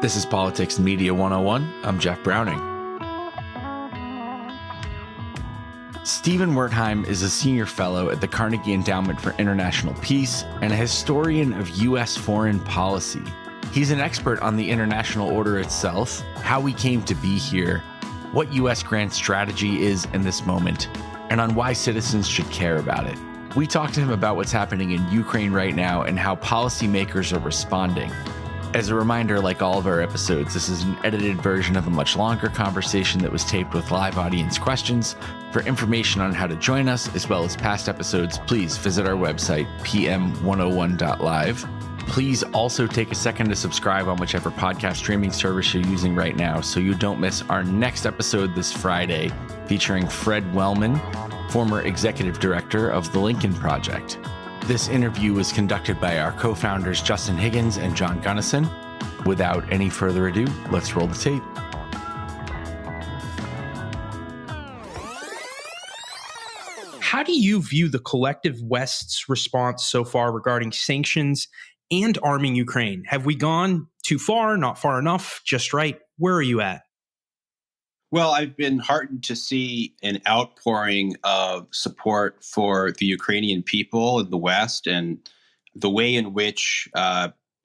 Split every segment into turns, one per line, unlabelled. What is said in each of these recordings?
This is Politics and Media 101. I'm Jeff Browning. Stephen Werheim is a senior fellow at the Carnegie Endowment for International Peace and a historian of U.S. foreign policy. He's an expert on the international order itself, how we came to be here, what U.S. grand strategy is in this moment, and on why citizens should care about it. We talked to him about what's happening in Ukraine right now and how policymakers are responding. As a reminder, like all of our episodes, this is an edited version of a much longer conversation that was taped with live audience questions. For information on how to join us, as well as past episodes, please visit our website, pm101.live. Please also take a second to subscribe on whichever podcast streaming service you're using right now so you don't miss our next episode this Friday, featuring Fred Wellman, former executive director of the Lincoln Project. This interview was conducted by our co-founders Justin Higgins and John Gunnison. Without any further ado, let's roll the tape.
How do you view the collective West's response so far regarding sanctions and arming Ukraine? Have we gone too far, not far enough, just right? Where are you at?
Well, I've been heartened to see an outpouring of support for the Ukrainian people in the West and the way in which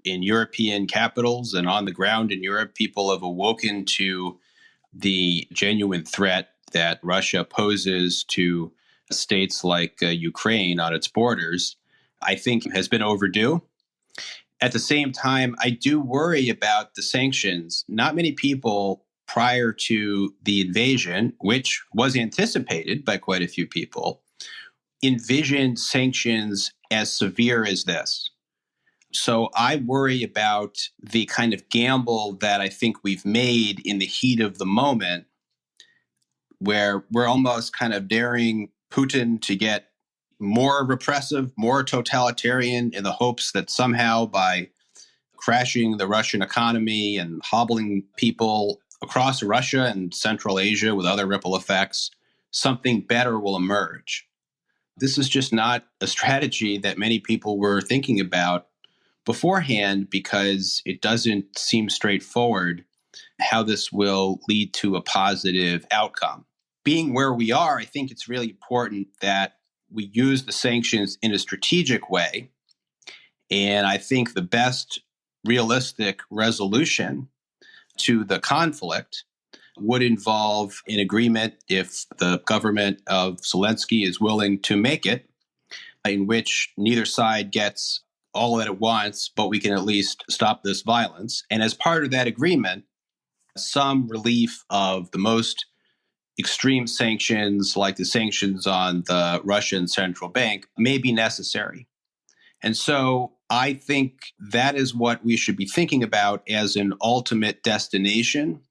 in European capitals and on the ground in Europe, people have awoken to the genuine threat that Russia poses to states like Ukraine on its borders, I think has been overdue. At the same time, I do worry about the sanctions. Not many people prior to the invasion, which was anticipated by quite a few people, envisioned sanctions as severe as this. So I worry about the kind of gamble that I think we've made in the heat of the moment, where we're almost kind of daring Putin to get more repressive, more totalitarian in the hopes that somehow by crashing the Russian economy and hobbling people across Russia and Central Asia with other ripple effects, something better will emerge. This is just not a strategy that many people were thinking about beforehand because it doesn't seem straightforward how this will lead to a positive outcome. Being where we are, I think it's really important that we use the sanctions in a strategic way. And I think the best realistic resolution to the conflict would involve an agreement, if the government of Zelensky is willing to make it, in which neither side gets all that it wants, but we can at least stop this violence. And as part of that agreement, some relief of the most extreme sanctions, like the sanctions on the Russian central bank, may be necessary. And so I think that is what we should be thinking about as an ultimate destination.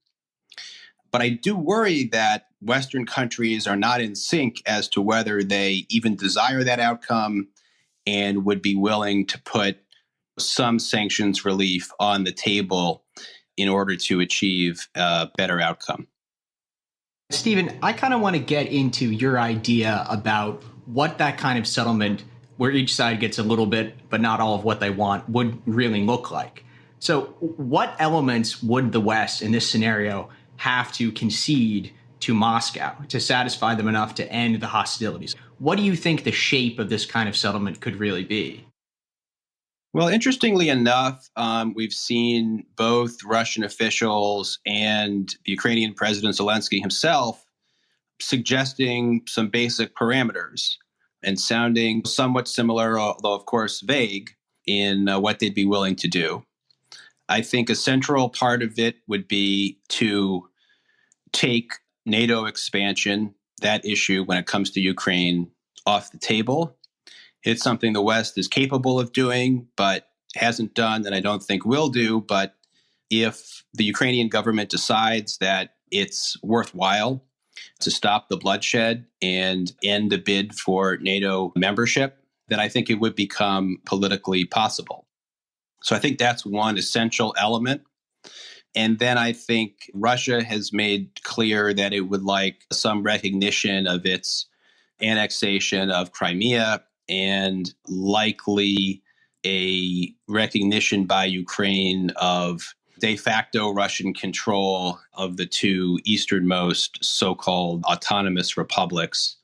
But I do worry that Western countries are not in sync as to whether they even desire that outcome and would be willing to put some sanctions relief on the table in order to achieve a better outcome.
Stephen, I kind of want to get into your idea about what that kind of settlement, where each side gets a little bit, but not all of what they want, would really look like. So what elements would the West in this scenario have to concede to Moscow to satisfy them enough to end the hostilities? What do you think the shape of this kind of settlement could really be?
Well, interestingly enough, we've seen both Russian officials and the Ukrainian President Zelensky himself suggesting some basic parameters and sounding somewhat similar, although of course vague, in what they'd be willing to do. I think a central part of it would be to take NATO expansion, that issue when it comes to Ukraine, off the table. It's something the West is capable of doing, but hasn't done, and I don't think will do. But if the Ukrainian government decides that it's worthwhile to stop the bloodshed and end the bid for NATO membership, then I think it would become politically possible. So I think that's one essential element. And then I think Russia has made clear that it would like some recognition of its annexation of Crimea and likely a recognition by Ukraine of de facto Russian control of the two easternmost so-called autonomous republics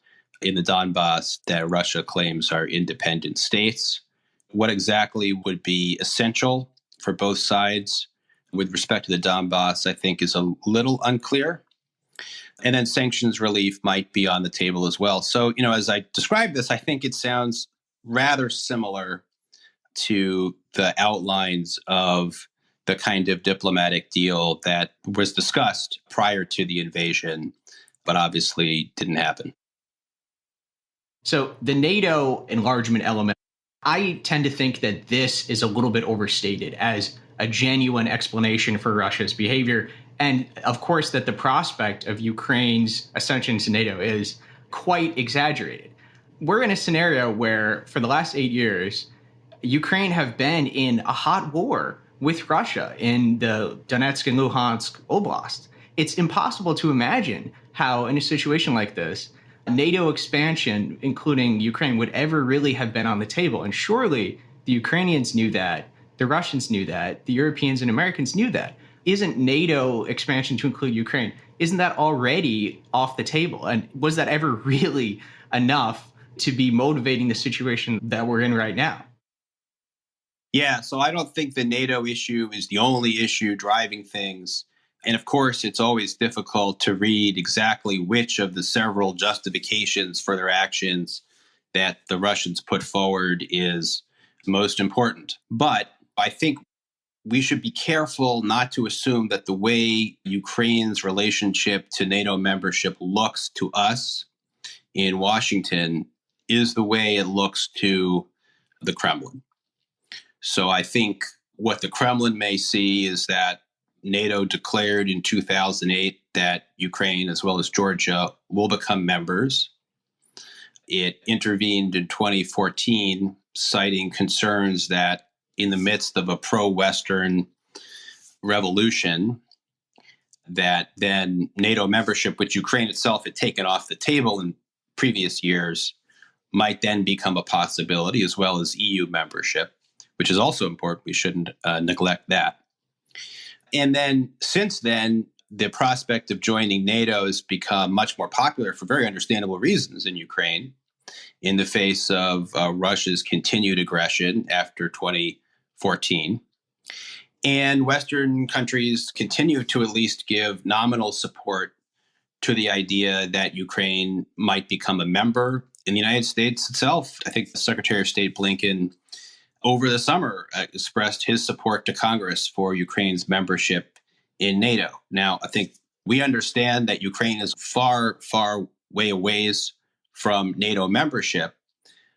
in the Donbass that Russia claims are independent states. What exactly would be essential for both sides with respect to the Donbass, I think, is a little unclear. And then sanctions relief might be on the table as well. So, as I describe this, I think it sounds rather similar to the outlines of the kind of diplomatic deal that was discussed prior to the invasion, but obviously didn't happen.
So the NATO enlargement element, I tend to think that this is a little bit overstated as a genuine explanation for Russia's behavior. And of course, that the prospect of Ukraine's ascension to NATO is quite exaggerated. We're in a scenario where for the last 8 years, Ukraine have been in a hot war with Russia in the Donetsk and Luhansk Oblast. It's impossible to imagine how, in a situation like this, NATO expansion, including Ukraine, would ever really have been on the table. And surely the Ukrainians knew that, the Russians knew that, the Europeans and Americans knew that. Isn't NATO expansion to include Ukraine, isn't that already off the table? And was that ever really enough to be motivating the situation that we're in right now?
Yeah, so I don't think the NATO issue is the only issue driving things. And of course, it's always difficult to read exactly which of the several justifications for their actions that the Russians put forward is most important. But I think we should be careful not to assume that the way Ukraine's relationship to NATO membership looks to us in Washington is the way it looks to the Kremlin. So I think what the Kremlin may see is that NATO declared in 2008 that Ukraine, as well as Georgia, will become members. It intervened in 2014, citing concerns that in the midst of a pro-Western revolution, that then NATO membership, which Ukraine itself had taken off the table in previous years, might then become a possibility, as well as EU membership, which is also important. We shouldn't neglect that. And then since then, the prospect of joining NATO has become much more popular for very understandable reasons in Ukraine in the face of Russia's continued aggression after 2014. And Western countries continue to at least give nominal support to the idea that Ukraine might become a member. In the United States itself, I think the Secretary of State Blinken over the summer expressed his support to Congress for Ukraine's membership in NATO. Now, I think we understand that Ukraine is far, far way a ways from NATO membership.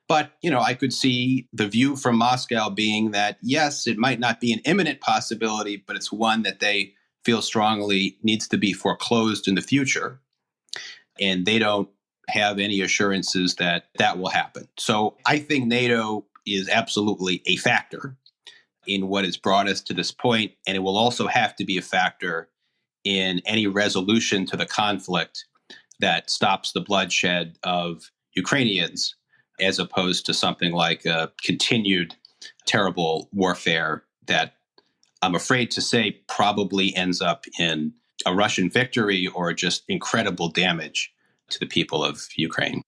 But, I could see the view from Moscow being that, yes, it might not be an imminent possibility, but it's one that they feel strongly needs to be foreclosed in the future. And they don't have any assurances that that will happen. So I think NATO is absolutely a factor in what has brought us to this point, and it will also have to be a factor in any resolution to the conflict that stops the bloodshed of Ukrainians, as opposed to something like a continued terrible warfare that I'm afraid to say probably ends up in a Russian victory or just incredible damage to the people of Ukraine.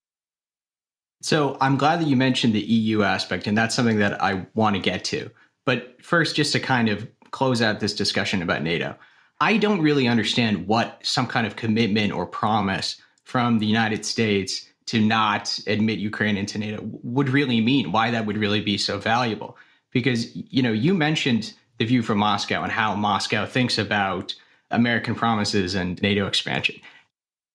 So I'm glad that you mentioned the EU aspect, and that's something that I want to get to. But first, just to kind of close out this discussion about NATO, I don't really understand what some kind of commitment or promise from the United States to not admit Ukraine into NATO would really mean, why that would really be so valuable. Because, you mentioned the view from Moscow and how Moscow thinks about American promises and NATO expansion.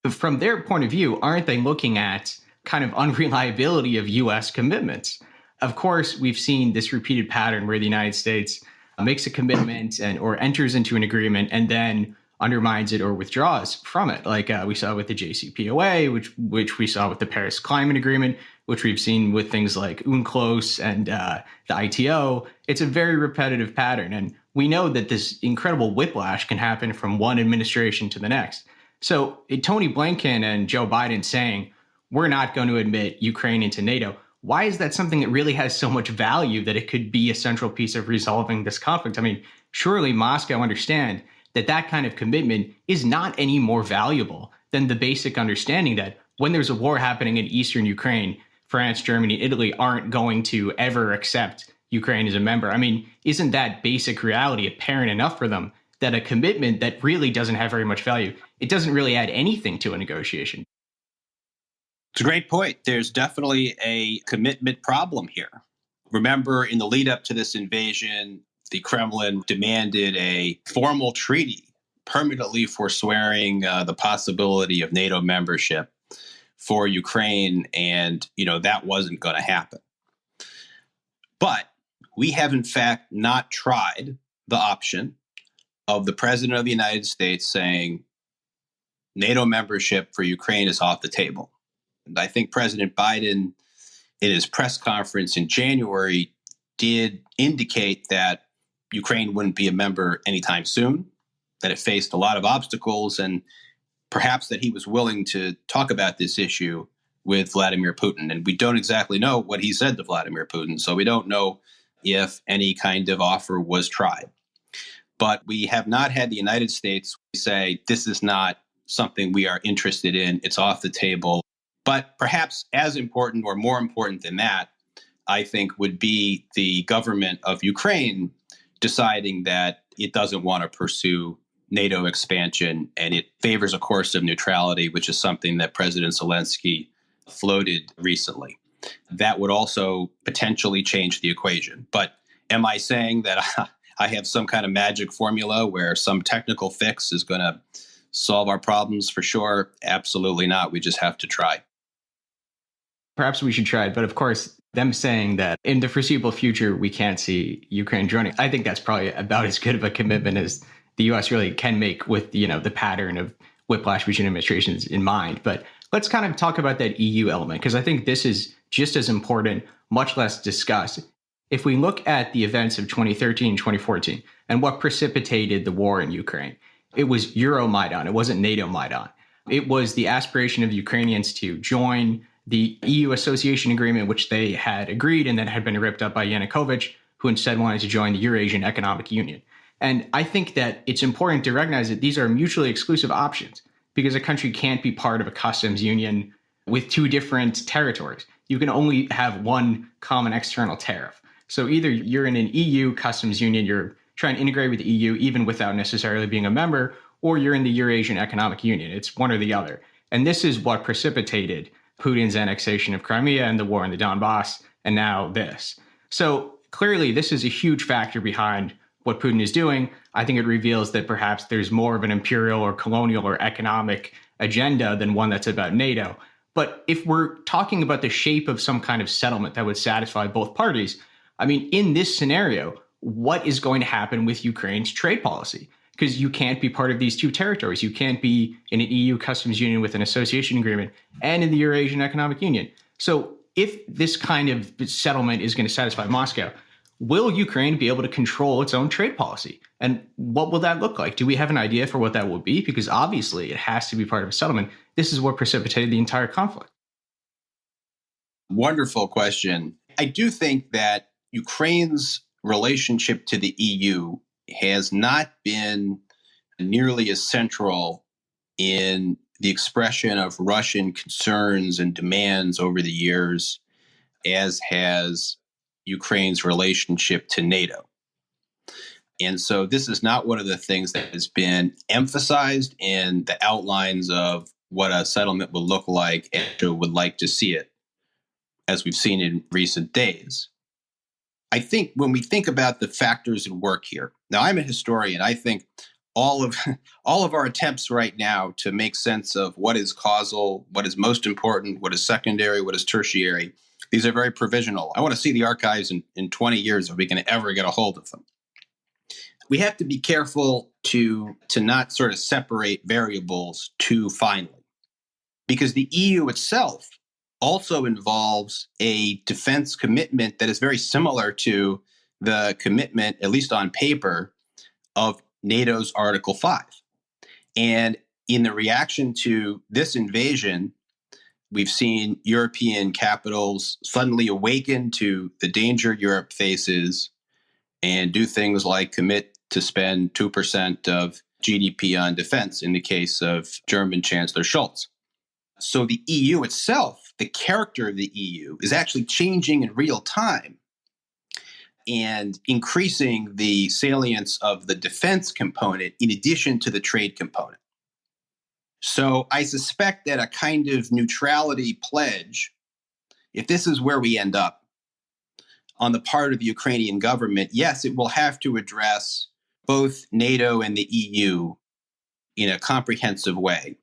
From their point of view, aren't they looking at kind of unreliability of U.S. commitments? Of course, we've seen this repeated pattern where the United States makes a commitment or enters into an agreement and then undermines it or withdraws from it, like we saw with the JCPOA, which we saw with the Paris Climate Agreement, which we've seen with things like UNCLOS and the ITO. It's a very repetitive pattern. And we know that this incredible whiplash can happen from one administration to the next. So Tony Blinken and Joe Biden saying, we're not going to admit Ukraine into NATO, why is that something that really has so much value that it could be a central piece of resolving this conflict? I mean, surely Moscow understand that that kind of commitment is not any more valuable than the basic understanding that when there's a war happening in eastern Ukraine, France, Germany, Italy aren't going to ever accept Ukraine as a member. I mean, isn't that basic reality apparent enough for them that a commitment that really doesn't have very much value, it doesn't really add anything to a negotiation?
It's a great point. There's definitely a commitment problem here. Remember, in the lead up to this invasion, the Kremlin demanded a formal treaty permanently forswearing the possibility of NATO membership for Ukraine. And, that wasn't going to happen. But we have, in fact, not tried the option of the president of the United States saying NATO membership for Ukraine is off the table. And I think President Biden, in his press conference in January, did indicate that Ukraine wouldn't be a member anytime soon, that it faced a lot of obstacles, and perhaps that he was willing to talk about this issue with Vladimir Putin. And we don't exactly know what he said to Vladimir Putin, so we don't know if any kind of offer was tried. But we have not had the United States say, this is not something we are interested in, it's off the table. But perhaps as important or more important than that, I think, would be the government of Ukraine deciding that it doesn't want to pursue NATO expansion and it favors a course of neutrality, which is something that President Zelensky floated recently. That would also potentially change the equation. But am I saying that I have some kind of magic formula where some technical fix is going to solve our problems for sure? Absolutely not. We just have to try.
Perhaps we should try it. But of course, them saying that in the foreseeable future, we can't see Ukraine joining, I think that's probably about as good of a commitment as the U.S. really can make with, the pattern of whiplash between administrations in mind. But let's kind of talk about that EU element, because I think this is just as important, much less discussed. If we look at the events of 2013, 2014, and what precipitated the war in Ukraine, it was Euromaidan. It wasn't NATO Maidan. It was the aspiration of the Ukrainians to join the EU association agreement, which they had agreed and then had been ripped up by Yanukovych, who instead wanted to join the Eurasian Economic Union. And I think that it's important to recognize that these are mutually exclusive options because a country can't be part of a customs union with two different territories. You can only have one common external tariff. So either you're in an EU customs union, you're trying to integrate with the EU even without necessarily being a member, or you're in the Eurasian Economic Union. It's one or the other. And this is what precipitated Putin's annexation of Crimea and the war in the Donbass, and now this. So clearly, this is a huge factor behind what Putin is doing. I think it reveals that perhaps there's more of an imperial or colonial or economic agenda than one that's about NATO. But if we're talking about the shape of some kind of settlement that would satisfy both parties, I mean, in this scenario, what is going to happen with Ukraine's trade policy? Because you can't be part of these two territories. You can't be in an EU customs union with an association agreement and in the Eurasian Economic Union. So if this kind of settlement is going to satisfy Moscow, will Ukraine be able to control its own trade policy? And what will that look like? Do we have an idea for what that will be? Because obviously it has to be part of a settlement. This is what precipitated the entire conflict.
Wonderful question. I do think that Ukraine's relationship to the EU has not been nearly as central in the expression of Russian concerns and demands over the years as has Ukraine's relationship to NATO. And so this is not one of the things that has been emphasized in the outlines of what a settlement would look like and would like to see it, as we've seen in recent days. I think when we think about the factors at work here, now I'm a historian. I think all of our attempts right now to make sense of what is causal, what is most important, what is secondary, what is tertiary, these are very provisional. I want to see the archives in 20 years if we can ever get a hold of them. We have to be careful to not sort of separate variables too finely, because the EU itself also involves a defense commitment that is very similar to the commitment, at least on paper, of NATO's Article 5. And in the reaction to this invasion, We've seen European capitals suddenly awaken to the danger Europe faces and do things like commit to spend 2% of GDP on defense in the case of German Chancellor Scholz. So the EU itself, the character of the EU, is actually changing in real time and increasing the salience of the defense component in addition to the trade component. So I suspect that a kind of neutrality pledge, if this is where we end up on the part of the Ukrainian government, yes, it will have to address both NATO and the EU in a comprehensive way.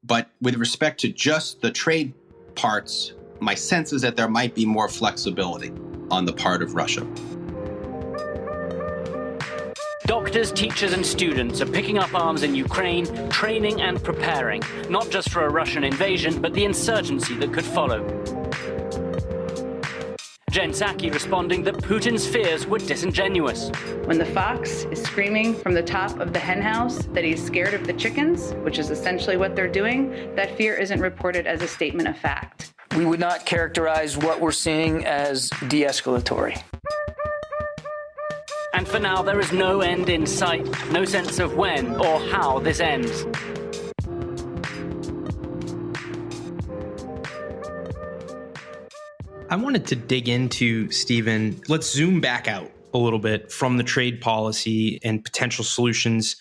But with respect to just the trade parts, my sense is that there might be more flexibility on the part of Russia.
Doctors, teachers, and students are picking up arms in Ukraine, training and preparing, not just for a Russian invasion, but the insurgency that could follow. Jen Psaki responding that Putin's fears were disingenuous.
When the fox is screaming from the top of the henhouse that he's scared of the chickens, which is essentially what they're doing, that fear isn't reported as a statement of fact.
We would not characterize what we're seeing as de-escalatory.
And for now, there is no end in sight, no sense of when or how this ends.
I wanted to dig into, Stephen, let's zoom back out a little bit from the trade policy and potential solutions.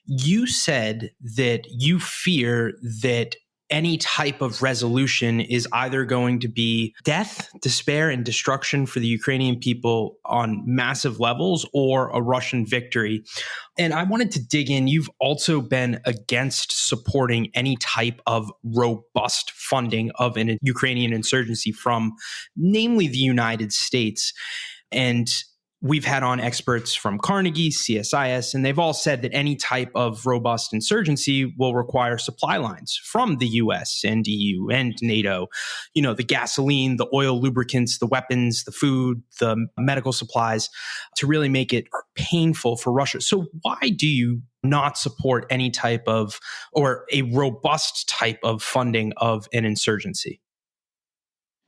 You said that you fear that any type of resolution is either going to be death, despair, and destruction for the Ukrainian people on massive levels, or a Russian victory. And I wanted to dig in. You've also been against supporting any type of robust funding of an Ukrainian insurgency from, namely, the United States. And we've had on experts from Carnegie, CSIS, and they've all said that any type of robust insurgency will require supply lines from the US and EU and NATO. You know, the gasoline, the oil, lubricants, the weapons, the food, the medical supplies, to really make it painful for Russia. So why do you not support any type of, or a robust type of funding of an insurgency?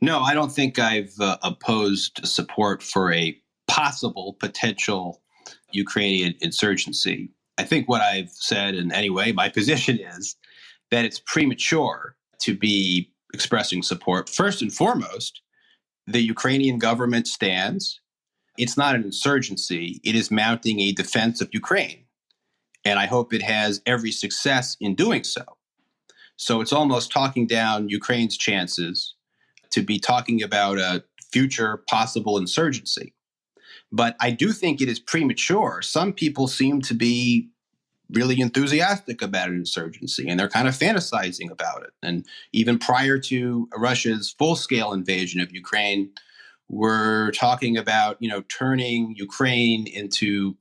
No, I don't think I've opposed support for a possible potential Ukrainian insurgency. I think what I've said, and anyway, my position is that it's premature to be expressing support. First and foremost, the Ukrainian government stands. It's not an insurgency. It is mounting a defense of Ukraine. And I hope it has every success in doing so. So it's almost talking down Ukraine's chances to be talking about a future possible insurgency. But I do think it is premature. Some people seem to be really enthusiastic about an insurgency, and they're kind of fantasizing about it. And even prior to Russia's full-scale invasion of Ukraine, we're talking about, turning Ukraine into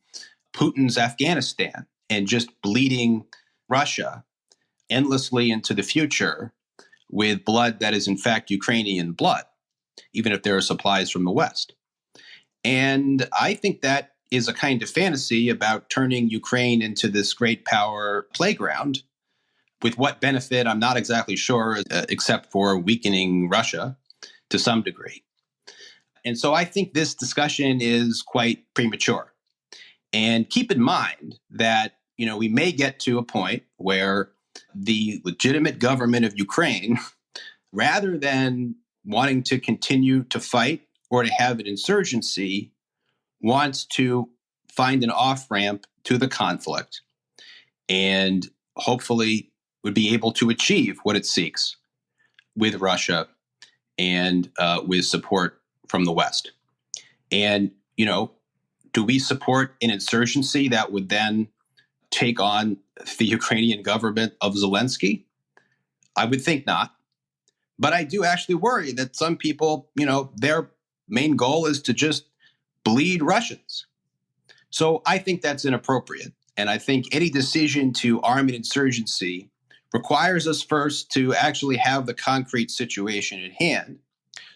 Putin's Afghanistan and just bleeding Russia endlessly into the future with blood that is in fact Ukrainian blood, even if there are supplies from the West. And I think that is a kind of fantasy about turning Ukraine into this great power playground. With what benefit, I'm not exactly sure, except for weakening Russia to some degree. And so I think this discussion is quite premature. And keep in mind that, we may get to a point where the legitimate government of Ukraine, rather than wanting to continue to fight or to have an insurgency, wants to find an off-ramp to the conflict and hopefully would be able to achieve what it seeks with Russia and with support from the West. And, do we support an insurgency that would then take on the Ukrainian government of Zelensky? I would think not. But I do actually worry that some people, their main goal is to just bleed Russians. So I think that's inappropriate. And I think any decision to arm an insurgency requires us first to actually have the concrete situation at hand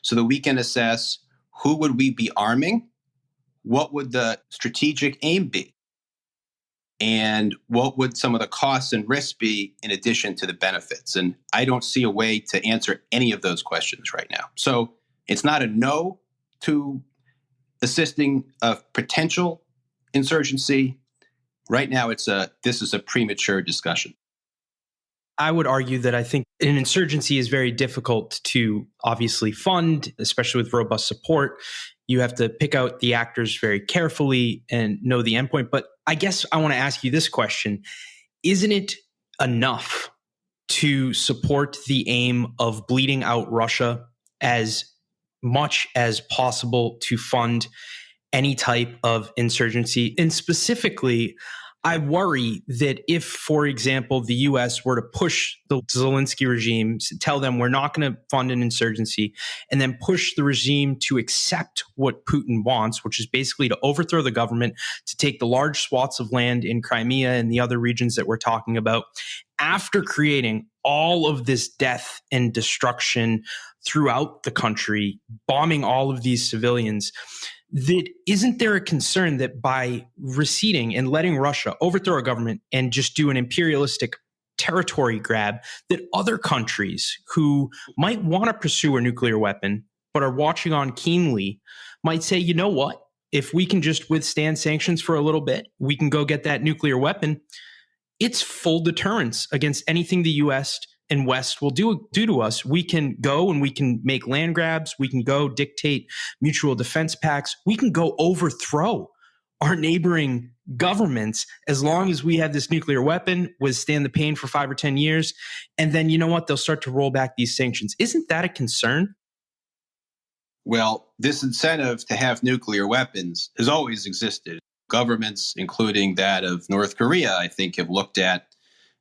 so that we can assess who would we be arming, what would the strategic aim be. And what would some of the costs and risks be in addition to the benefits? And I don't see a way to answer any of those questions right now. So it's not a no to assisting a potential insurgency. Right now, this is a premature discussion.
I would argue that I think an insurgency is very difficult to obviously fund, especially with robust support. You have to pick out the actors very carefully and know the endpoint. But I guess I want to ask you this question. Isn't it enough to support the aim of bleeding out Russia as much as possible to fund any type of insurgency? And specifically, I worry that if, for example, the U.S. were to push the Zelensky regime, tell them we're not going to fund an insurgency, and then push the regime to accept what Putin wants, which is basically to overthrow the government, to take the large swaths of land in Crimea and the other regions that we're talking about, after creating all of this death and destruction throughout the country, bombing all of these civilians, that isn't there a concern that by receding and letting Russia overthrow a government and just do an imperialistic territory grab, that other countries who might want to pursue a nuclear weapon but are watching on keenly might say, you know what, if we can just withstand sanctions for a little bit, we can go get that nuclear weapon. It's full deterrence against anything the U.S. and West will do to us. We can go and we can make land grabs. We can go dictate mutual defense pacts. We can go overthrow our neighboring governments as long as we have this nuclear weapon, withstand the pain for 5 or 10 years. And then, you know what? They'll start to roll back these sanctions. Isn't that a concern?
Well, this incentive to have nuclear weapons has always existed. Governments, including that of North Korea, I think, have looked at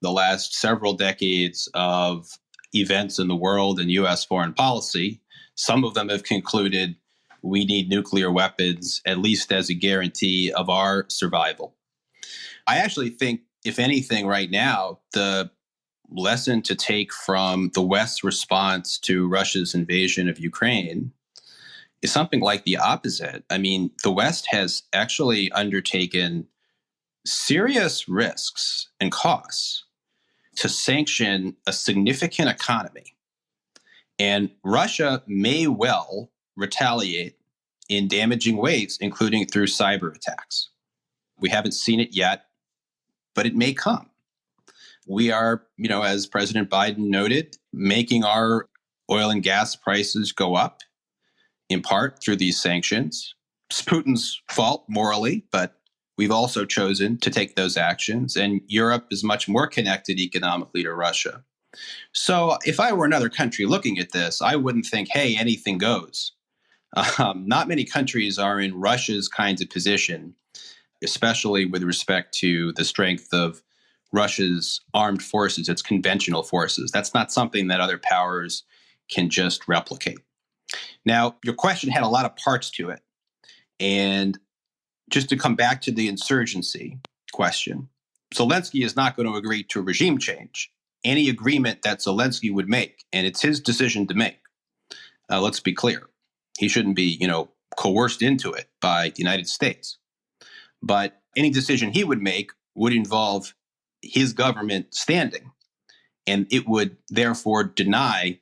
the last several decades of events in the world and U.S. foreign policy. Some of them have concluded we need nuclear weapons, at least as a guarantee of our survival. I actually think, if anything, right now, the lesson to take from the West's response to Russia's invasion of Ukraine is something like the opposite. I mean, the West has actually undertaken serious risks and costs to sanction a significant economy. And Russia may well retaliate in damaging ways, including through cyber attacks. We haven't seen it yet, but it may come. We are, as President Biden noted, making our oil and gas prices go up, in part through these sanctions. It's Putin's fault morally, but we've also chosen to take those actions, and Europe is much more connected economically to Russia. So if I were another country looking at this, I wouldn't think, hey, anything goes. Not many countries are in Russia's kinds of position, especially with respect to the strength of Russia's armed forces, its conventional forces. That's not something that other powers can just replicate. Now, your question had a lot of parts to it. And just to come back to the insurgency question, Zelensky is not going to agree to a regime change. Any agreement that Zelensky would make, and it's his decision to make, let's be clear, he shouldn't be, coerced into it by the United States. But any decision he would make would involve his government standing, and it would therefore deny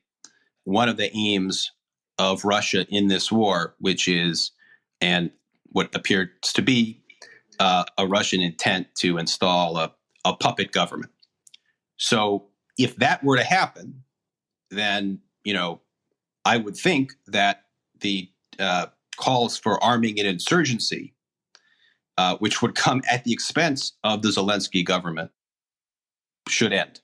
one of the aims of Russia in this war, which is, and what appears to be, a Russian intent to install a puppet government. So if that were to happen, then, I would think that the calls for arming an insurgency, which would come at the expense of the Zelensky government, should end.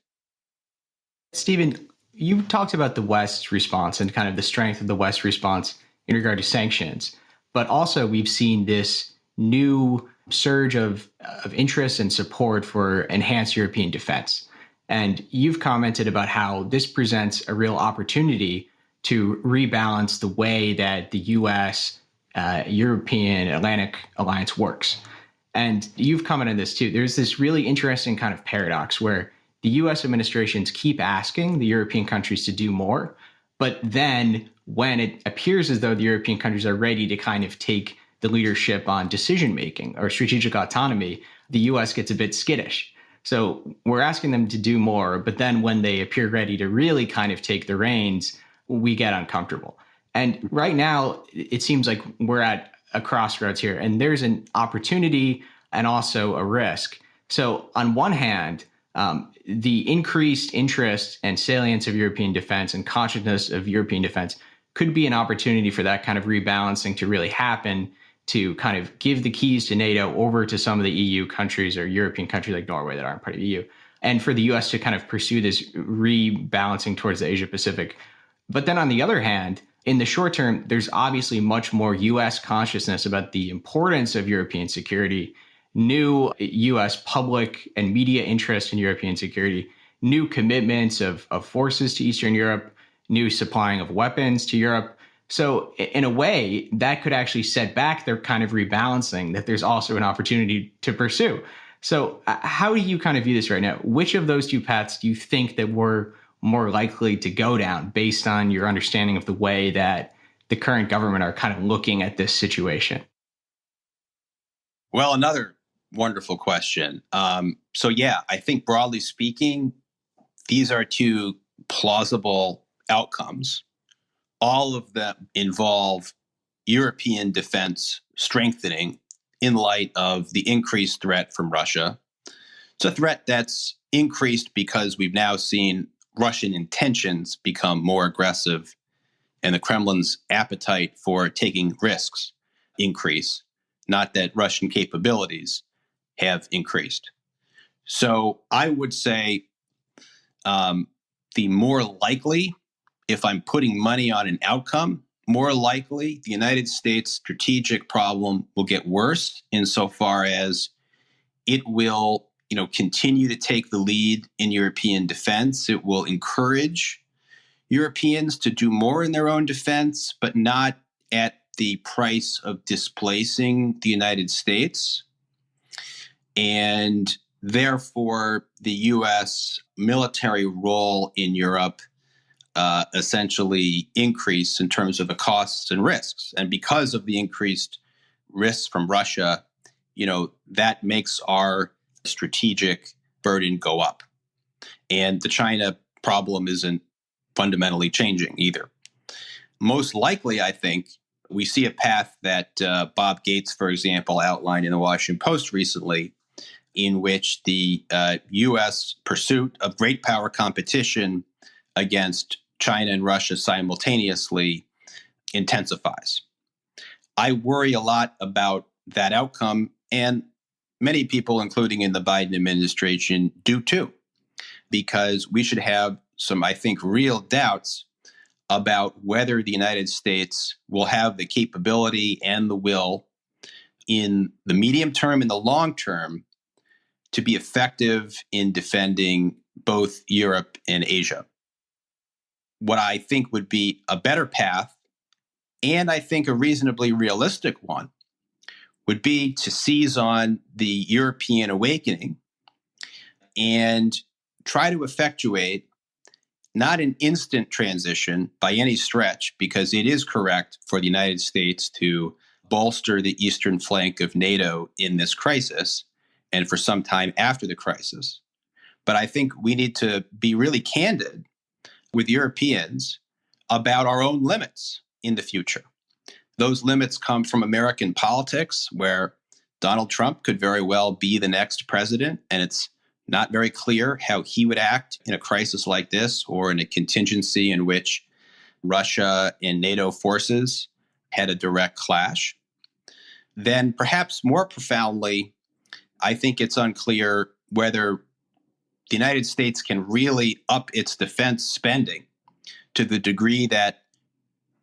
Stephen, you talked about the West's response and kind of the strength of the West's response in regard to sanctions. But also we've seen this new surge of interest and support for enhanced European defense. And you've commented about how this presents a real opportunity to rebalance the way that the U.S. European Atlantic alliance works. And you've commented on this too. There's this really interesting kind of paradox where the U.S. administrations keep asking the European countries to do more, but then when it appears as though the European countries are ready to kind of take the leadership on decision making or strategic autonomy, the US gets a bit skittish. So we're asking them to do more, but then when they appear ready to really kind of take the reins, we get uncomfortable. And right now, it seems like we're at a crossroads here, and there's an opportunity and also a risk. So on one hand, the increased interest and salience of European defense and consciousness of European defense could be an opportunity for that kind of rebalancing to really happen, to kind of give the keys to NATO over to some of the EU countries or European countries like Norway that aren't part of the EU, and for the US to kind of pursue this rebalancing towards the Asia Pacific. But then on the other hand, in the short term, there's obviously much more US consciousness about the importance of European security, new US public and media interest in European security, new commitments of forces to Eastern Europe, new supplying of weapons to Europe. So in a way, that could actually set back their kind of rebalancing that there's also an opportunity to pursue. So how do you kind of view this right now? Which of those two paths do you think that we're more likely to go down based on your understanding of the way that the current government are kind of looking at this situation?
Well, another wonderful question. I think broadly speaking, these are two plausible outcomes. All of them involve European defense strengthening in light of the increased threat from Russia. It's a threat that's increased because we've now seen Russian intentions become more aggressive and the Kremlin's appetite for taking risks increase, not that Russian capabilities have increased. So I would say the more likely, if I'm putting money on an outcome, more likely the United States strategic problem will get worse insofar as it will, continue to take the lead in European defense. It will encourage Europeans to do more in their own defense, but not at the price of displacing the United States. And therefore, the U.S. military role in Europe essentially increase in terms of the costs and risks. And because of the increased risks from Russia, that makes our strategic burden go up. And the China problem isn't fundamentally changing either. Most likely, I think, we see a path that Bob Gates, for example, outlined in the Washington Post recently, in which the U.S. pursuit of great power competition against China and Russia simultaneously intensifies. I worry a lot about that outcome, and many people, including in the Biden administration, do too, because we should have some, I think, real doubts about whether the United States will have the capability and the will in the medium term and the long term to be effective in defending both Europe and Asia. What I think would be a better path, and I think a reasonably realistic one, would be to seize on the European awakening and try to effectuate not an instant transition by any stretch, because it is correct for the United States to bolster the eastern flank of NATO in this crisis and for some time after the crisis. But I think we need to be really candid with Europeans about our own limits in the future. Those limits come from American politics, where Donald Trump could very well be the next president, and it's not very clear how he would act in a crisis like this or in a contingency in which Russia and NATO forces had a direct clash. Then perhaps more profoundly, I think it's unclear whether the United States can really up its defense spending to the degree that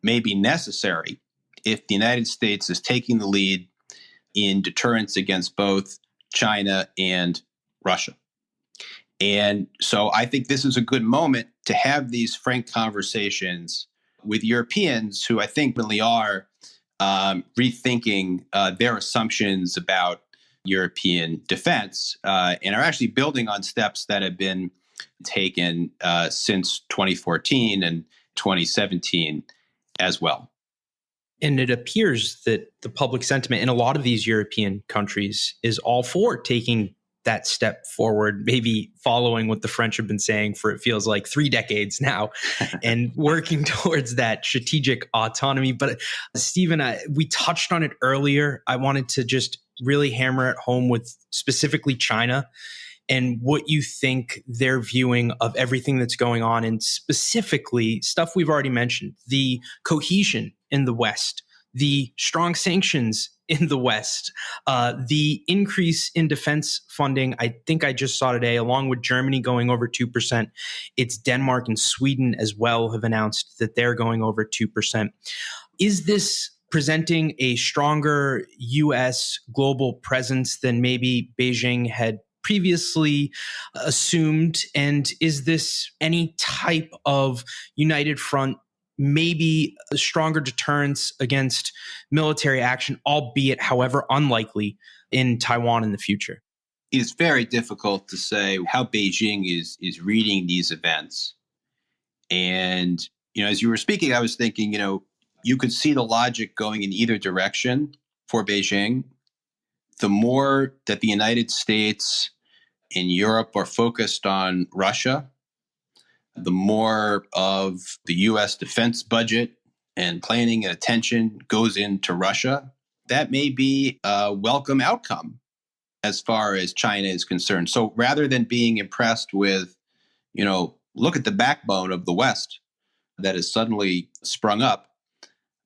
may be necessary if the United States is taking the lead in deterrence against both China and Russia. And so I think this is a good moment to have these frank conversations with Europeans who I think really are rethinking their assumptions about European defense and are actually building on steps that have been taken since 2014 and 2017 as well.
And it appears that the public sentiment in a lot of these European countries is all for taking that step forward, maybe following what the French have been saying for it feels like 3 decades now, and working towards that strategic autonomy. But Stephen, we touched on it earlier. I wanted to just really hammer it home with specifically China and what you think they're viewing of everything that's going on, and specifically stuff we've already mentioned, the cohesion in the West, the strong sanctions in the West, the increase in defense funding. I think I just saw today, along with Germany going over 2%, it's Denmark and Sweden as well have announced that they're going over 2%. Is this presenting a stronger U.S. global presence than maybe Beijing had previously assumed? And is this any type of united front, maybe a stronger deterrence against military action, albeit, however, unlikely in Taiwan in the future?
It's very difficult to say how Beijing is reading these events. And, as you were speaking, I was thinking, you could see the logic going in either direction for Beijing. The more that the United States and Europe are focused on Russia, the more of the U.S. defense budget and planning and attention goes into Russia. That may be a welcome outcome as far as China is concerned. So rather than being impressed with, look at the backbone of the West that has suddenly sprung up,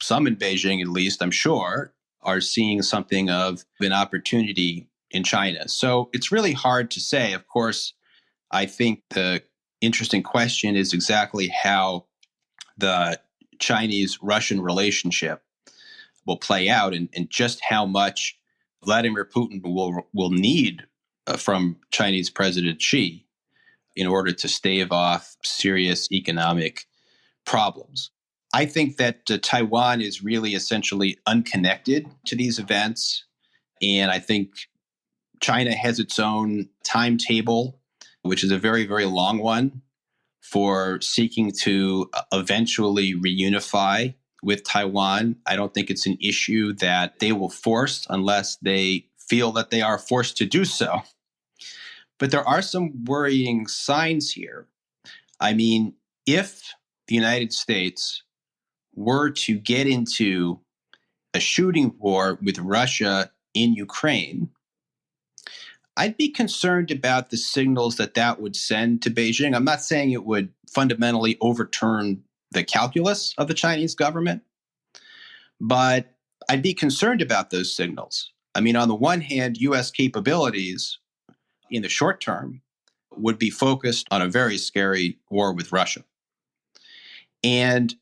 some in Beijing, at least, I'm sure, are seeing something of an opportunity in China. So it's really hard to say. Of course, I think the interesting question is exactly how the Chinese-Russian relationship will play out, and just how much Vladimir Putin will need from Chinese President Xi in order to stave off serious economic problems. I think that Taiwan is really essentially unconnected to these events, and I think China has its own timetable, which is a very, very long one, for seeking to eventually reunify with Taiwan. I don't think it's an issue that they will force unless they feel that they are forced to do so. But there are some worrying signs here. I mean, if the United States were to get into a shooting war with Russia in Ukraine, I'd be concerned about the signals that would send to Beijing. I'm not saying it would fundamentally overturn the calculus of the Chinese government, but I'd be concerned about those signals. I mean, on the one hand, U.S. capabilities in the short term would be focused on a very scary war with Russia. And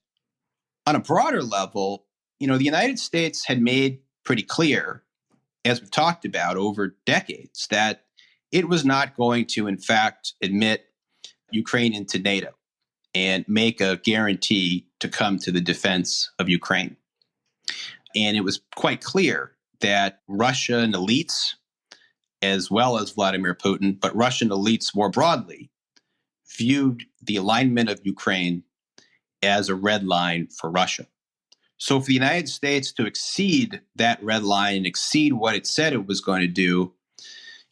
on a broader level, the United States had made pretty clear, as we've talked about over decades, that it was not going to, in fact, admit Ukraine into NATO and make a guarantee to come to the defense of Ukraine. And it was quite clear that Russian elites, as well as Vladimir Putin, but Russian elites more broadly, viewed the alignment of Ukraine as a red line for Russia. So for the United States to exceed that red line and exceed what it said it was going to do,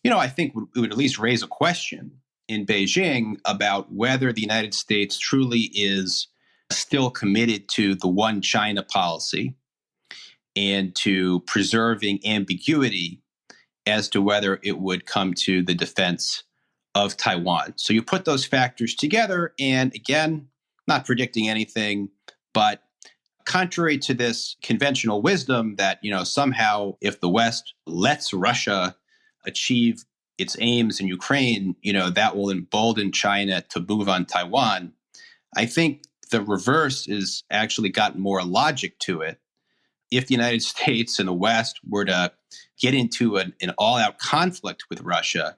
I think it would at least raise a question in Beijing about whether the United States truly is still committed to the one China policy and to preserving ambiguity as to whether it would come to the defense of Taiwan. So you put those factors together, and again, not predicting anything, but contrary to this conventional wisdom that, somehow if the West lets Russia achieve its aims in Ukraine, that will embolden China to move on Taiwan, I think the reverse has actually gotten more logic to it. If the United States and the West were to get into an all-out conflict with Russia,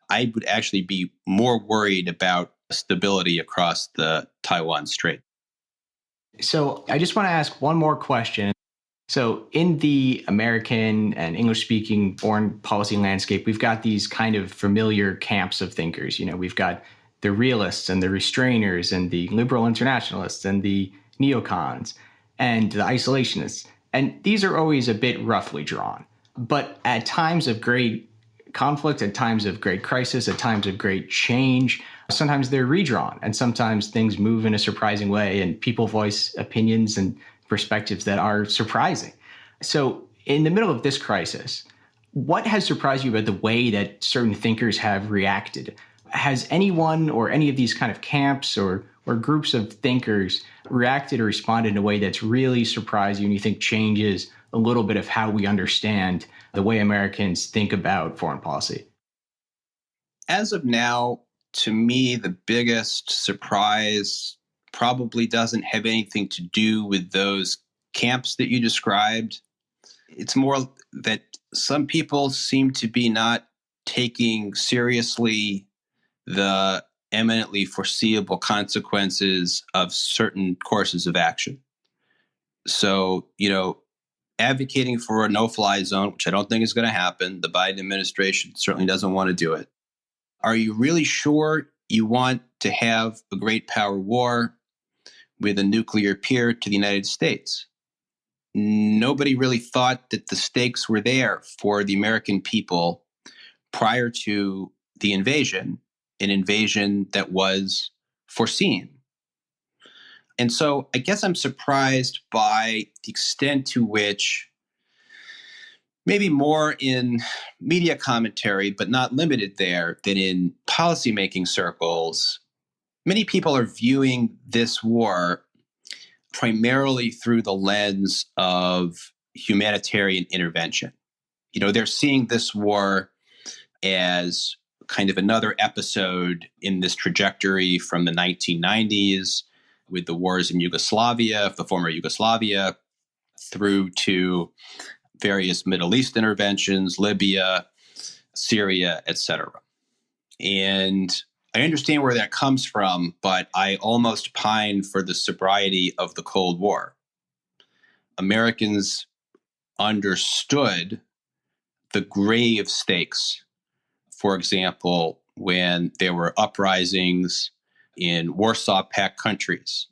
I would actually be more worried about stability across the Taiwan Strait.
So I just want to ask one more question. So in the American and English-speaking foreign policy landscape, we've got these kind of familiar camps of thinkers. We've got the realists and the restrainers and the liberal internationalists and the neocons and the isolationists. And these are always a bit roughly drawn. But at times of great conflict, at times of great crisis, at times of great change, sometimes they're redrawn, and sometimes things move in a surprising way, and people voice opinions and perspectives that are surprising. So in the middle of this crisis, what has surprised you about the way that certain thinkers have reacted? Has anyone or any of these kind of camps or groups of thinkers reacted or responded in a way that's really surprised you and you think changes a little bit of how we understand the way Americans think about foreign policy?
As of now, to me, the biggest surprise probably doesn't have anything to do with those camps that you described. It's more that some people seem to be not taking seriously the eminently foreseeable consequences of certain courses of action. So, advocating for a no-fly zone, which I don't think is going to happen. The Biden administration certainly doesn't want to do it. Are you really sure you want to have a great power war with a nuclear peer to the United States? Nobody really thought that the stakes were there for the American people prior to the invasion, an invasion that was foreseen. And so I guess I'm surprised by the extent to which, maybe more in media commentary, but not limited there, than in policymaking circles, many people are viewing this war primarily through the lens of humanitarian intervention. They're seeing this war as kind of another episode in this trajectory from the 1990s with the wars in Yugoslavia, the former Yugoslavia, through to various Middle East interventions, Libya, Syria, etc. And I understand where that comes from, but I almost pine for the sobriety of the Cold War. Americans understood the grave stakes. For example, when there were uprisings in Warsaw Pact countries,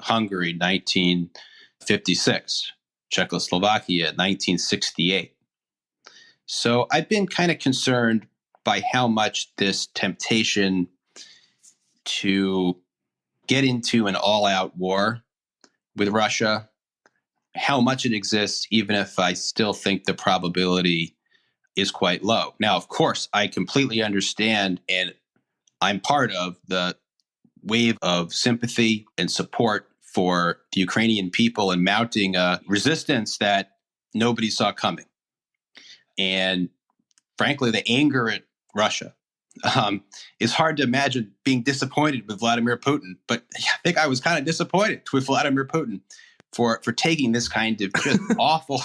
Hungary, 1956, Czechoslovakia, 1968. So I've been kind of concerned by how much this temptation to get into an all-out war with Russia, how much it exists, even if I still think the probability is quite low. Now, of course, I completely understand, and I'm part of the wave of sympathy and support for the Ukrainian people and mounting a resistance that nobody saw coming. And frankly, the anger at Russia. It's hard to imagine being disappointed with Vladimir Putin, but I think I was kind of disappointed with Vladimir Putin for taking this kind of just awful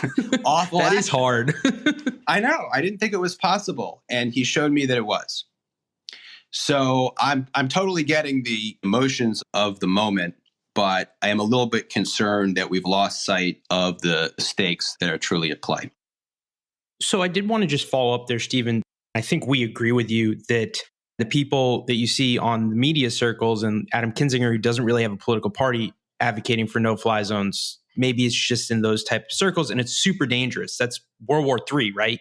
That
action.
is hard.
I know. I didn't think it was possible, and he showed me that it was. So I'm totally getting the emotions of the moment, but I am a little bit concerned that we've lost sight of the stakes that are truly at play.
So I did want to just follow up there, Stephen. I think we agree with you that the people that you see on the media circles and Adam Kinzinger, who doesn't really have a political party advocating for no-fly zones, maybe it's just in those type of circles and it's super dangerous. That's World War III, right?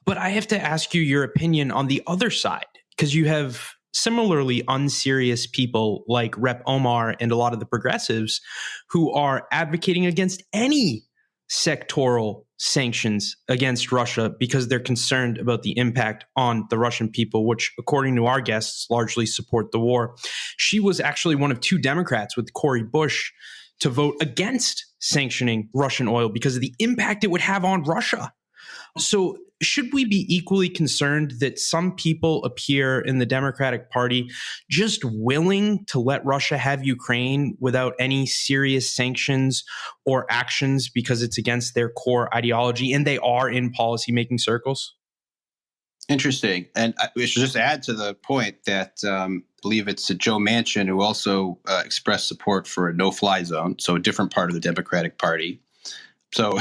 But I have to ask you your opinion on the other side, because you have similarly unserious people like Rep. Omar and a lot of the progressives who are advocating against any sectoral sanctions against Russia because they're concerned about the impact on the Russian people, which, according to our guests, largely support the war. She was actually one of two Democrats with Cori Bush to vote against sanctioning Russian oil because of the impact it would have on Russia. So should we be equally concerned that some people appear in the Democratic Party just willing to let Russia have Ukraine without any serious sanctions or actions because it's against their core ideology, and they are in policymaking circles?
Interesting. And we should just add to the point that I believe it's Joe Manchin who also expressed support for a no-fly zone, so a different part of the Democratic Party. So,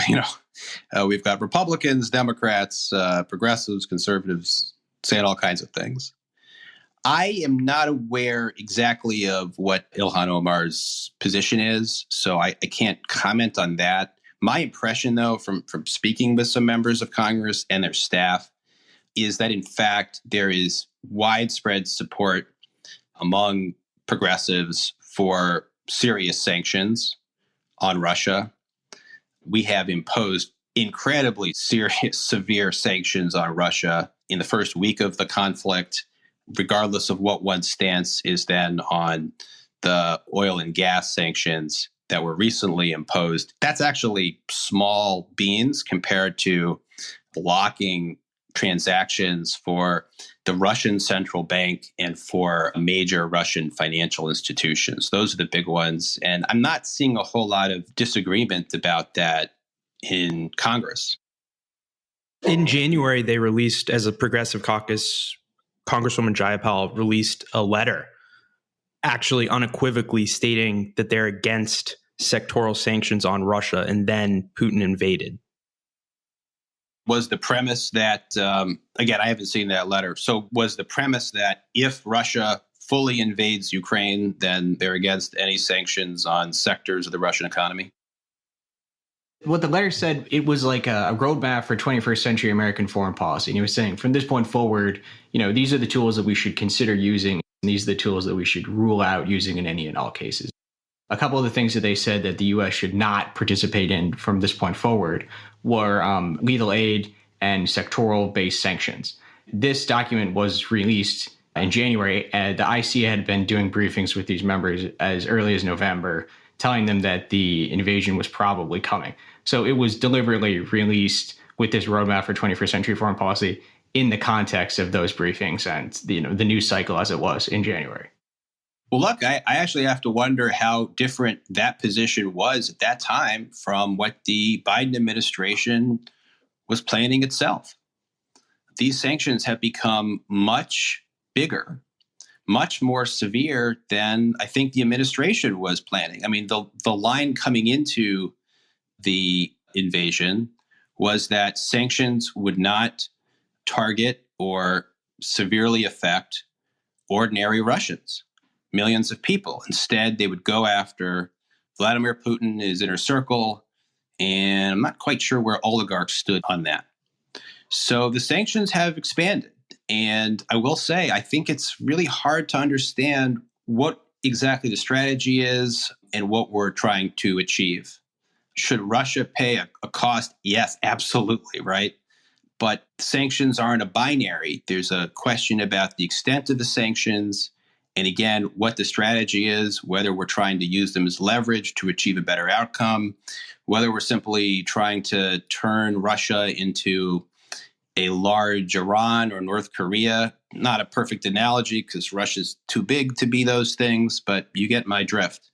we've got Republicans, Democrats, progressives, conservatives saying all kinds of things. I am not aware exactly of what Ilhan Omar's position is, so I can't comment on that. My impression, though, from speaking with some members of Congress and their staff, is that, in fact, there is widespread support among progressives for serious sanctions on Russia. We have imposed incredibly serious, severe sanctions on Russia in the first week of the conflict, regardless of what one's stance is then on the oil and gas sanctions that were recently imposed. That's actually small beans compared to blocking transactions for the Russian central bank and for major Russian financial institutions. Those are the big ones. And I'm not seeing a whole lot of disagreement about that in Congress.
In January, they released, as a progressive caucus, Congresswoman Jayapal released a letter actually unequivocally stating that they're against sectoral sanctions on Russia, and then Putin invaded.
Was the premise that, again, I haven't seen that letter. So was the premise that if Russia fully invades Ukraine, then they're against any sanctions on sectors of the Russian economy?
What the letter said, it was like a roadmap for 21st century American foreign policy. And he was saying, from this point forward, these are the tools that we should consider using. And these are the tools that we should rule out using in any and all cases. A couple of the things that they said that the U.S. should not participate in from this point forward were lethal aid and sectoral-based sanctions. This document was released in January, and the IC had been doing briefings with these members as early as November, telling them that the invasion was probably coming. So it was deliberately released with this roadmap for 21st century foreign policy in the context of those briefings and the news cycle as it was in January.
Well, look, I actually have to wonder how different that position was at that time from what the Biden administration was planning itself. These sanctions have become much bigger, much more severe than I think the administration was planning. I mean, the line coming into the invasion was that sanctions would not target or severely affect ordinary Russians, millions of people. Instead, they would go after Vladimir Putin, his inner circle, and I'm not quite sure where oligarchs stood on that. So the sanctions have expanded. And I will say, I think it's really hard to understand what exactly the strategy is and what we're trying to achieve. Should Russia pay a cost? Yes, absolutely, right? But sanctions aren't a binary. There's a question about the extent of the sanctions, and again, what the strategy is, whether we're trying to use them as leverage to achieve a better outcome, whether we're simply trying to turn Russia into a large Iran or North Korea. Not a perfect analogy because Russia's too big to be those things, but you get my drift.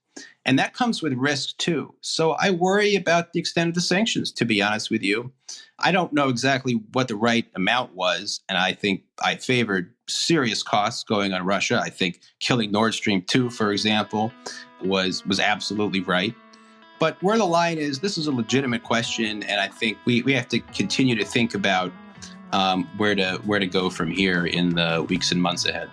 And that comes with risk too. So I worry about the extent of the sanctions, to be honest with you. I don't know exactly what the right amount was, and I think I favored serious costs going on Russia. I think killing Nord Stream 2, for example, was absolutely right. But where the line is, this is a legitimate question, and I think we have to continue to think about where to go from here in the weeks and months ahead.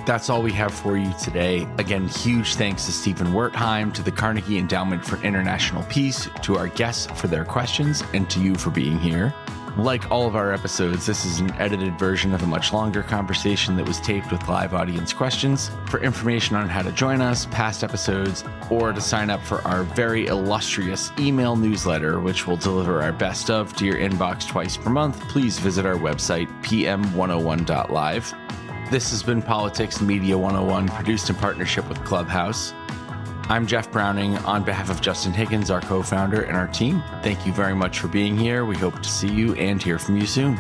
That's all we have for you today. Again, huge thanks to Stephen Werheim, to the Carnegie Endowment for International Peace, to our guests for their questions, and to you for being here. Like all of our episodes, this is an edited version of a much longer conversation that was taped with live audience questions. For information on how to join us, past episodes, or to sign up for our very illustrious email newsletter, which will deliver our best of to your inbox twice per month, please visit our website, pm101.live. This has been Politics and Media 101, produced in partnership with Clubhouse. I'm Jeff Browning on behalf of Justin Higgins, our co-founder, and our team. Thank you very much for being here. We hope to see you and hear from you soon.